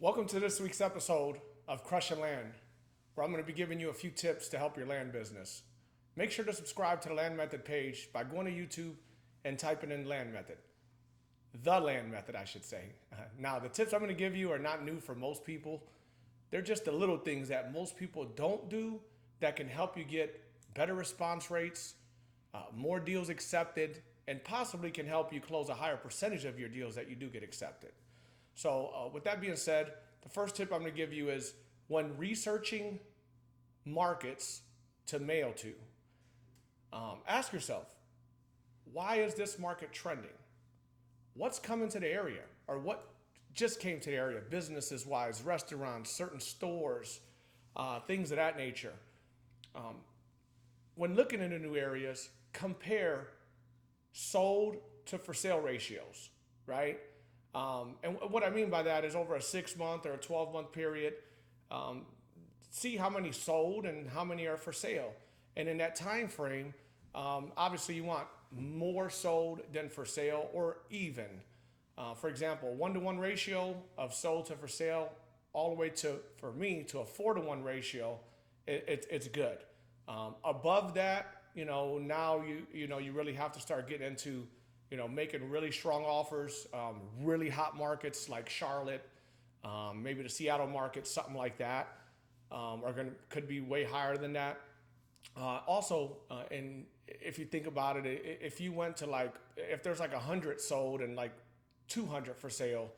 Welcome to this week's episode of Crushing Land, where I'm going to be giving you a few tips to help your land business. Make sure to subscribe to the Land Method page by going to YouTube and typing in Land Method. The Land Method, I should say. Now, the tips I'm going to give you are not new for most people. They're just the little things that most people don't do that can help you get better response rates, more deals accepted, and possibly can help you close a higher percentage of your deals that you do get accepted. So, with that being said, the first tip I'm going to give you is when researching markets to mail to, ask yourself, why is this market trending? What's coming to the area? Or what just came to the area, businesses wise, restaurants, certain stores, things of that nature. When looking into new areas, compare sold to for sale ratios, right? And what I mean by that is over a 6 month or a 12-month period, see how many sold and how many are for sale. And in that time frame, obviously you want more sold than for sale or even. For example, 1-to-1 ratio of sold to for sale all the way to, for me, to a 4-to-1 ratio, it's good. Above that, now you really have to start getting into making really strong offers, really hot markets like Charlotte, maybe the Seattle market, something like that, could be way higher than that. And if you think about it, if you went to if there's 100 sold and 200 for sale,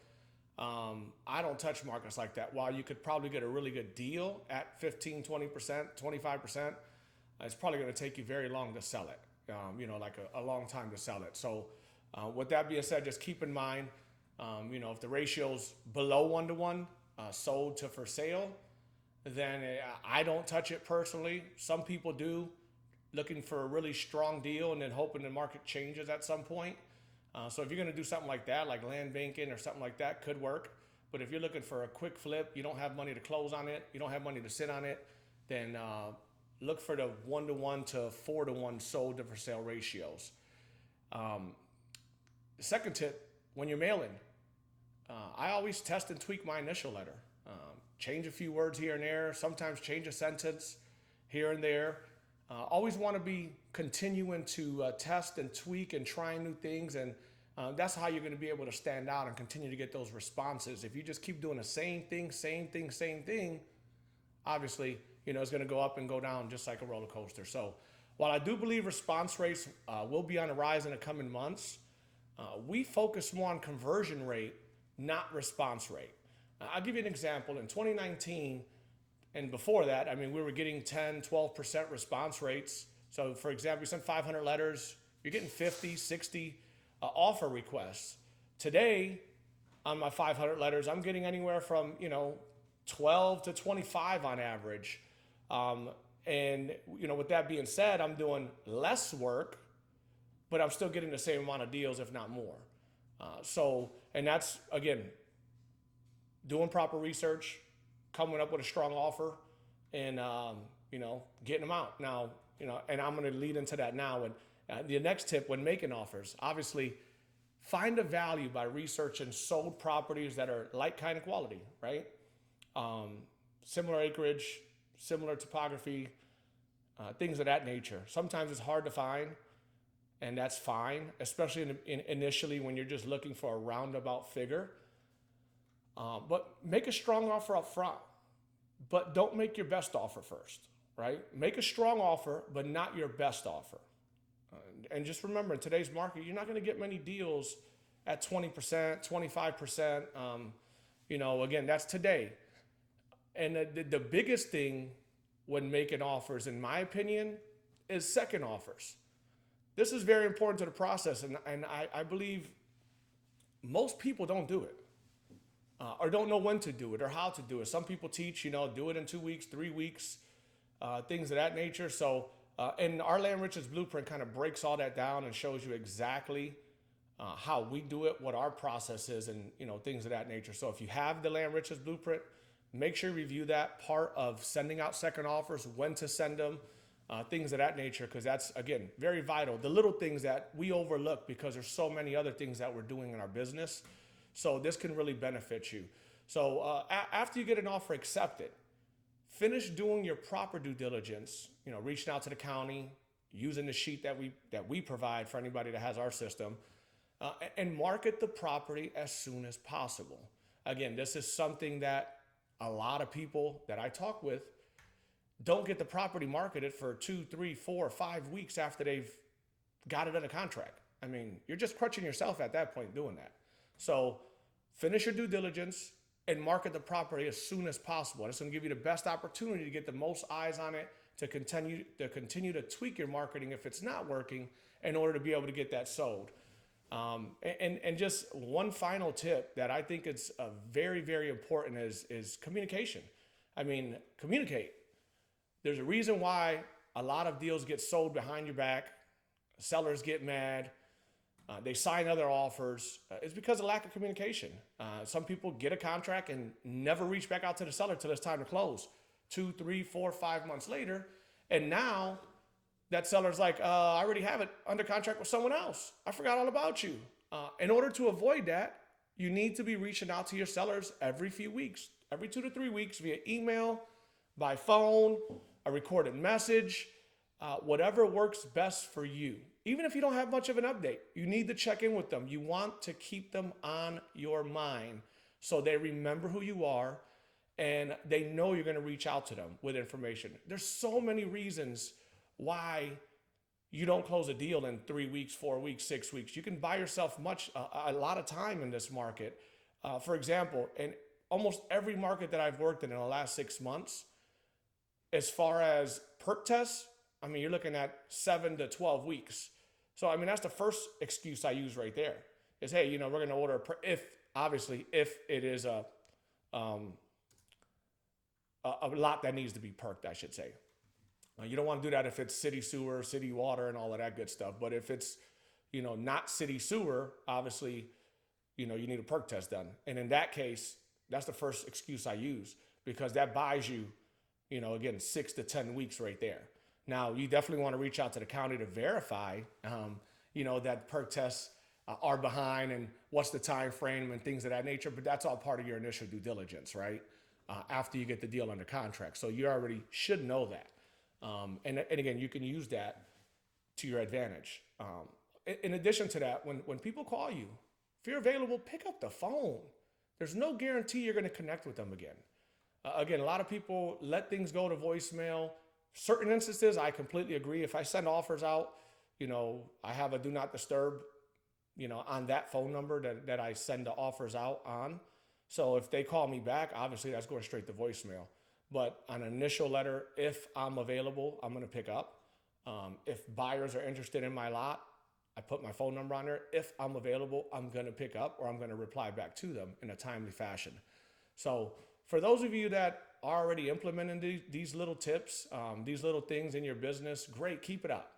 I don't touch markets like that. While you could probably get a really good deal at 15, 20%, 25%, it's probably going to take you very long to sell it. A long time to sell it. So, with that being said, just keep in mind, if the ratio's below 1-to-1, sold to for sale, then I don't touch it personally. Some people do, looking for a really strong deal and then hoping the market changes at some point. So if you're going to do something like that, like land banking or something like that, could work. But if you're looking for a quick flip, you don't have money to close on it, you don't have money to sit on it, then look for the 1-to-1 to 4-to-1 sold to for sale ratios. The second tip, when you're mailing, I always test and tweak my initial letter. Change a few words here and there, sometimes change a sentence here and there. Always want to be continuing to test and tweak and trying new things, and that's how you're going to be able to stand out and continue to get those responses. If you just keep doing the same thing, obviously, it's going to go up and go down just like a roller coaster. So while I do believe response rates will be on the rise in the coming months, we focus more on conversion rate, not response rate. I'll give you an example. In 2019 and before that, we were getting 10, 12% response rates. So for example, you send 500 letters, you're getting 50, 60 offer requests. Today, on my 500 letters, I'm getting anywhere from, 12 to 25 on average. With that being said, I'm doing less work, but I'm still getting the same amount of deals, if not more. And that's, again, doing proper research, coming up with a strong offer, and, getting them out. Now, and I'm going to lead into that now. And the next tip when making offers, obviously, find a value by researching sold properties that are like kind of quality, right? Similar acreage, similar topography, things of that nature. Sometimes it's hard to find, and that's fine, especially initially when you're just looking for a roundabout figure. But make a strong offer up front, but don't make your best offer first, right? Make a strong offer, but not your best offer. And just remember, in today's market, you're not going to get many deals at 20%, 25%. Again, that's today. And the biggest thing when making offers, in my opinion, is second offers. This is very important to the process, and I believe most people don't do it, or don't know when to do it or how to do it. Some people teach, do it in 2 weeks, 3 weeks, things of that nature. So, and our Land Riches Blueprint kind of breaks all that down and shows you exactly how we do it, what our process is, and things of that nature. So if you have the Land Riches Blueprint, make sure you review that part of sending out second offers, when to send them, things of that nature, because that's, again, very vital. The little things that we overlook because there's so many other things that we're doing in our business. So this can really benefit you. So after you get an offer accepted, finish doing your proper due diligence, reaching out to the county, using the sheet that we provide for anybody that has our system, and market the property as soon as possible. Again, this is something that a lot of people that I talk with don't get the property marketed for 2, 3, 4, 5 weeks after they've got it under contract. I mean, you're just crutching yourself at that point doing that. So finish your due diligence and market the property as soon as possible. It's going to give you the best opportunity to get the most eyes on it, to continue to tweak your marketing if it's not working in order to be able to get that sold. And just one final tip that I think is very, very important is communication. I mean, communicate. There's a reason why a lot of deals get sold behind your back. Sellers get mad. They sign other offers. It's because of lack of communication. Some people get a contract and never reach back out to the seller till it's time to close. 2, 3, 4, 5 months later. And now that seller's like, I already have it under contract with someone else. I forgot all about you. In order to avoid that, you need to be reaching out to your sellers every few weeks, every 2 to 3 weeks via email, by phone, a recorded message, whatever works best for you. Even if you don't have much of an update, you need to check in with them. You want to keep them on your mind so they remember who you are and they know you're going to reach out to them with information. There's so many reasons why you don't close a deal in 3 weeks, 4 weeks, 6 weeks. You can buy yourself a lot of time in this market. For example, in almost every market that I've worked in the last 6 months, as far as perk tests, I mean, you're looking at 7 to 12 weeks. So, I mean, that's the first excuse I use right there is, hey, we're going to order if it is a lot that needs to be perked, I should say. You don't want to do that if it's city sewer, city water, and all of that good stuff. But if it's, not city sewer, obviously, you need a perk test done. And in that case, that's the first excuse I use because that buys you, again, 6 to 10 weeks right there. Now, you definitely want to reach out to the county to verify, that perk tests are behind and what's the time frame and things of that nature. But that's all part of your initial due diligence, right? After you get the deal under contract. So you already should know that. And again, you can use that to your advantage. In addition to that, when people call you, if you're available, pick up the phone. There's no guarantee you're going to connect with them again. Again, a lot of people let things go to voicemail. Certain instances, I completely agree. If I send offers out, I have a do not disturb, on that phone number that I send the offers out on. So if they call me back, obviously that's going straight to voicemail. But on an initial letter, if I'm available, I'm going to pick up. If buyers are interested in my lot, I put my phone number on there. If I'm available, I'm going to pick up or I'm going to reply back to them in a timely fashion. So for those of you that are already implementing these little tips, these little things in your business, great, keep it up.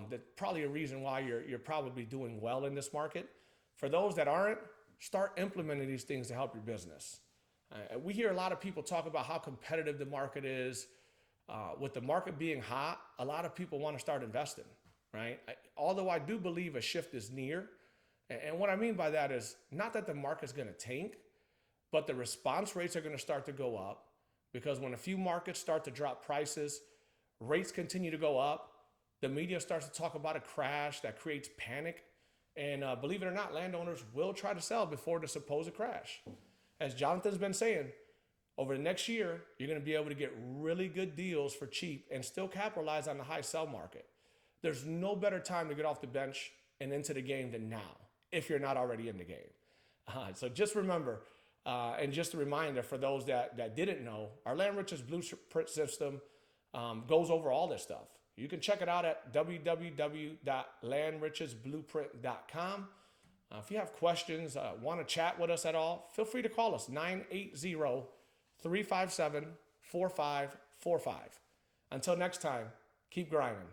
That's probably a reason why you're probably doing well in this market. For those that aren't, start implementing these things to help your business. We hear a lot of people talk about how competitive the market is. With the market being hot, a lot of people want to start investing, right? Although I do believe a shift is near. And what I mean by that is not that the market's going to tank, but the response rates are going to start to go up because when a few markets start to drop prices, rates continue to go up, the media starts to talk about a crash that creates panic. And believe it or not, landowners will try to sell before the supposed crash. As Jonathan's been saying, over the next year, you're going to be able to get really good deals for cheap and still capitalize on the high sell market. There's no better time to get off the bench and into the game than now, if you're not already in the game. So just remember, and just a reminder for those that didn't know, our Land Riches Blueprint System goes over all this stuff. You can check it out at www.landrichesblueprint.com. If you have questions, want to chat with us at all, feel free to call us, 980-357-4545. Until next time, keep grinding.